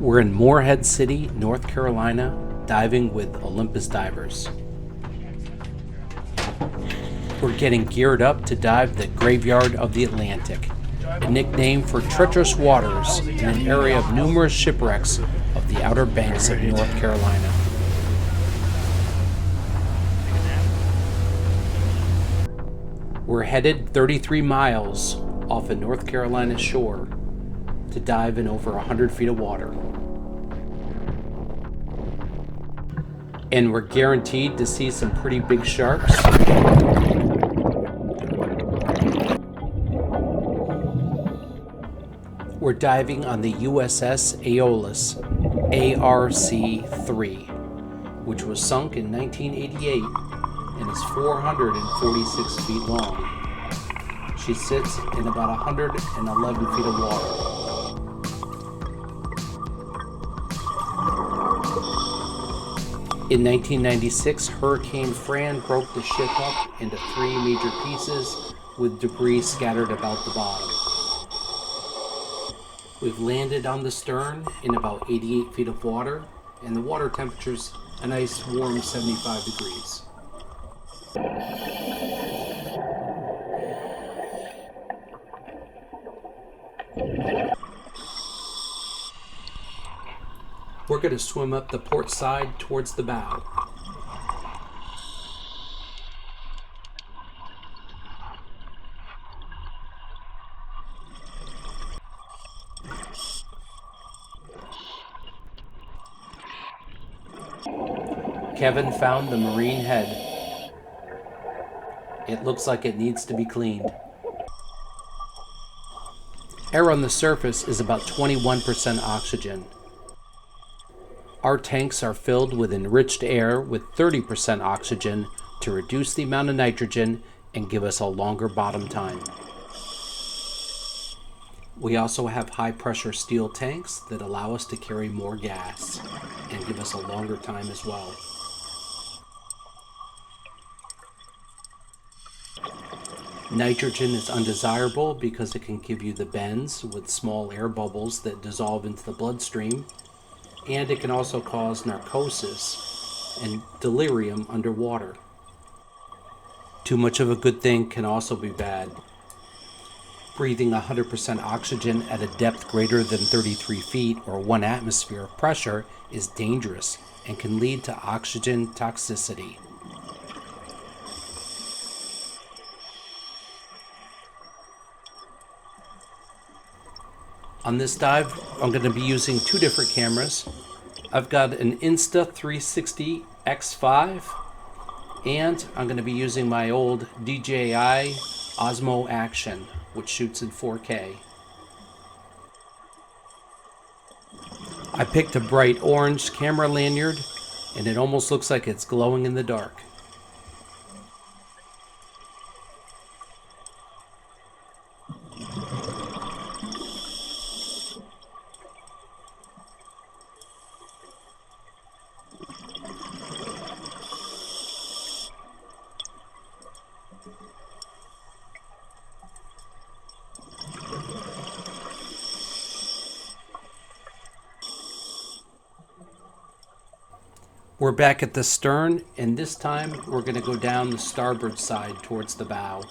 We're in Morehead City, North Carolina, diving with Olympus divers. We're getting geared up to dive the Graveyard of the Atlantic, a nickname for treacherous waters in an area of numerous shipwrecks of the Outer Banks of North Carolina. We're headed 33 miles off a North Carolina shore to dive in over 100 feet of water. And we're guaranteed to see some pretty big sharks. We're diving on the USS Aeolus, ARC-3, which was sunk in 1988 and is 446 feet long. She sits in about 111 feet of water. In 1996, Hurricane Fran broke the ship up into 3 major pieces with debris scattered about the bottom. We've landed on the stern in about 88 feet of water, and the water temperature's a nice warm 75 degrees. We're going to swim up the port side towards the bow. Kevin found the marine head. It looks like it needs to be cleaned. Air on the surface is about 21% oxygen. Our tanks are filled with enriched air with 30% oxygen to reduce the amount of nitrogen and give us a longer bottom time. We also have high pressure steel tanks that allow us to carry more gas and give us a longer time as well. Nitrogen is undesirable because it can give you the bends with small air bubbles that dissolve into the bloodstream, and it can also cause narcosis and delirium underwater. Too much of a good thing can also be bad. Breathing 100% oxygen at a depth greater than 33 feet or 1 atmosphere of pressure is dangerous and can lead to oxygen toxicity. On this dive, I'm going to be using 2 different cameras. I've got an Insta360 X5, and I'm going to be using my old DJI Osmo Action, which shoots in 4K. I picked a bright orange camera lanyard, and it almost looks like it's glowing in the dark. We're back at the stern, and this time we're going to go down the starboard side towards the bow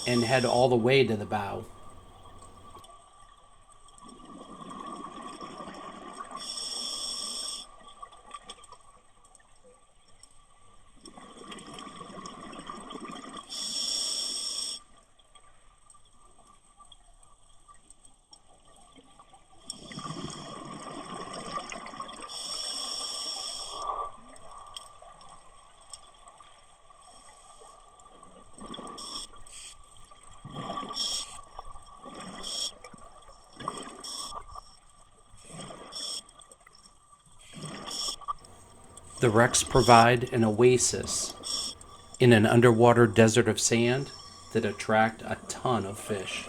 and head all the way to the bow. The wrecks provide an oasis in an underwater desert of sand that attract a ton of fish.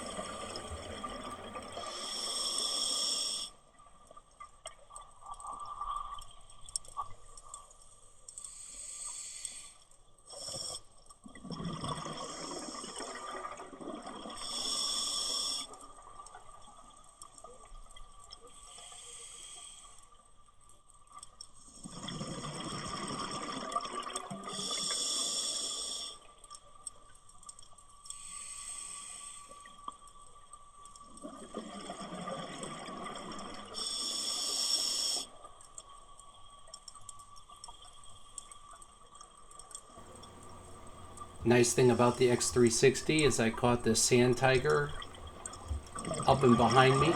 Nice thing about the X360 is I caught this sand tiger up and behind me.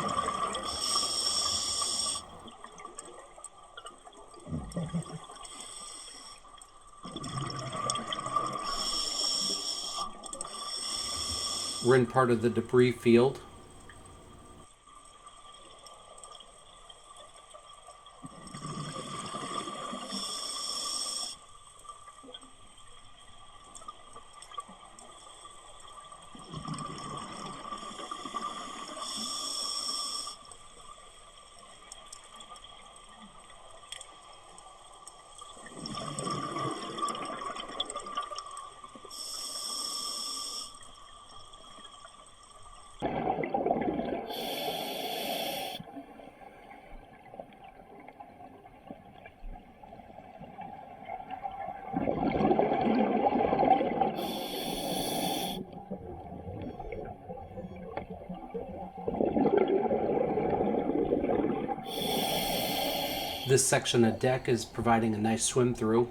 We're in part of the debris field. This section of deck is providing a nice swim through.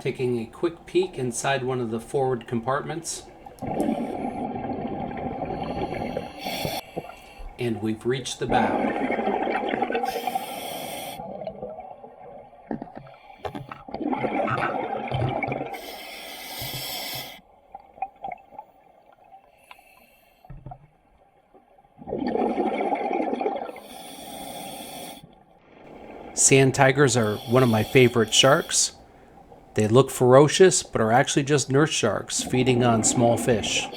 Taking a quick peek inside one of the forward compartments. And we've reached the bow. Sand tigers are one of my favorite sharks. They look ferocious, but are actually just nurse sharks feeding on small fish.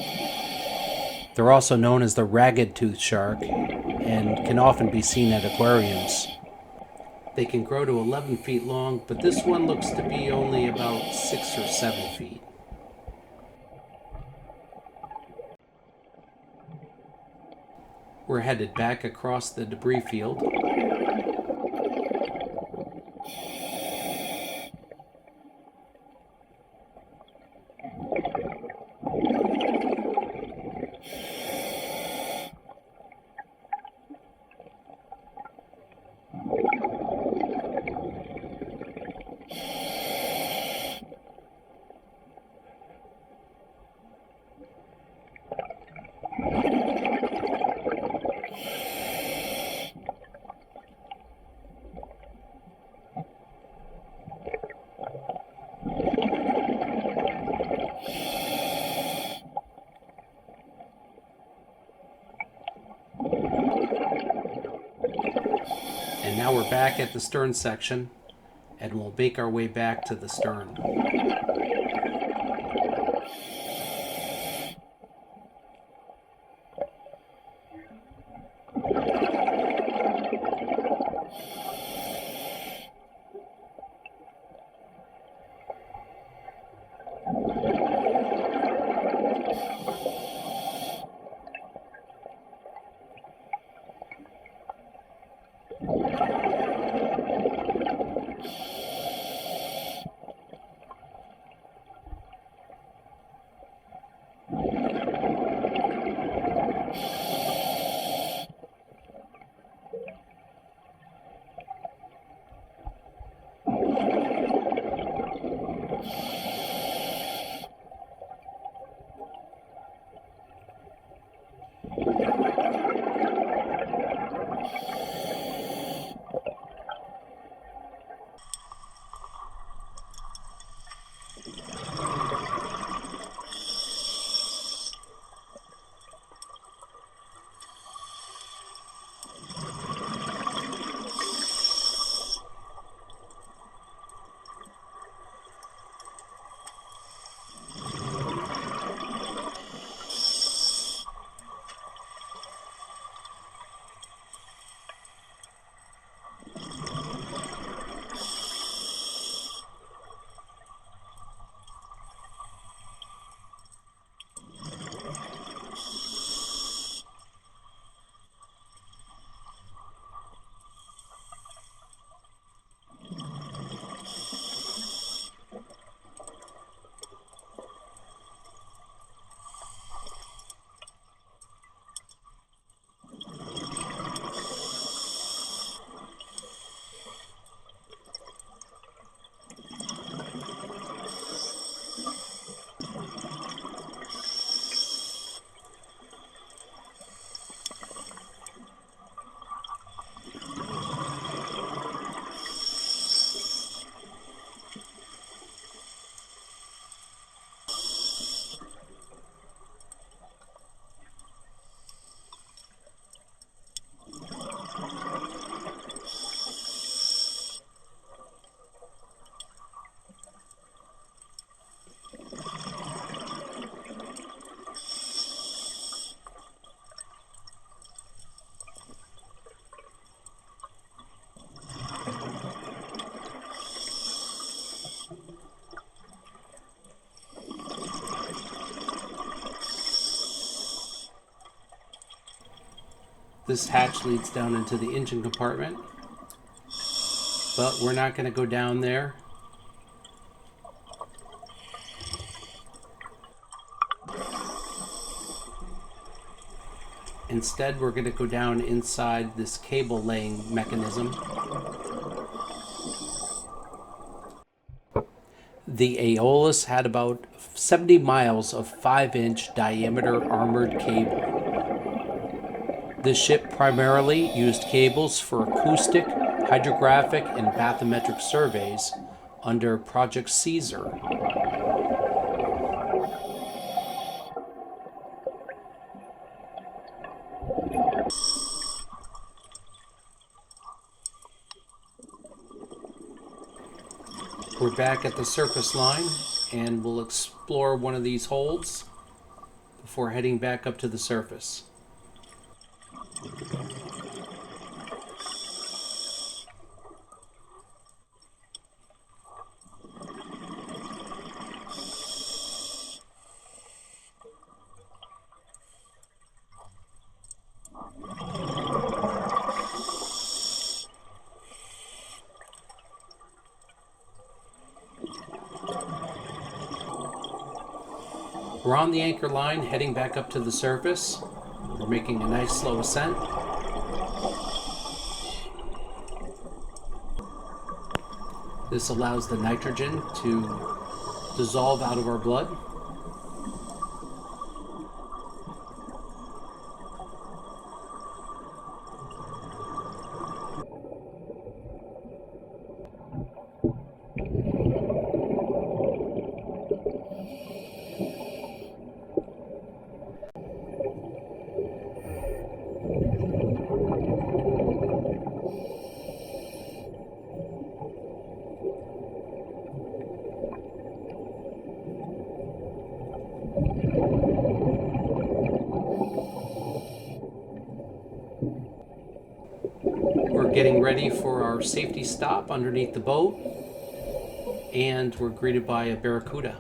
They're also known as the ragged-toothed shark and can often be seen at aquariums. They can grow to 11 feet long, but this one looks to be only about 6 or 7 feet. We're headed back across the debris field. And now we're back at the stern section, and we'll make our way back to the stern. This hatch leads down into the engine compartment, but we're not going to go down there. Instead, we're going to go down inside this cable laying mechanism. The Aeolus had about 70 miles of 5-inch diameter armored cable. This ship primarily used cables for acoustic, hydrographic, and bathymetric surveys under Project Caesar. We're back at the surface line, and we'll explore one of these holds before heading back up to the surface. We're on the anchor line, heading back up to the surface. We're making a nice slow ascent. This allows the nitrogen to dissolve out of our blood. We're getting ready for our safety stop underneath the boat, and we're greeted by a barracuda.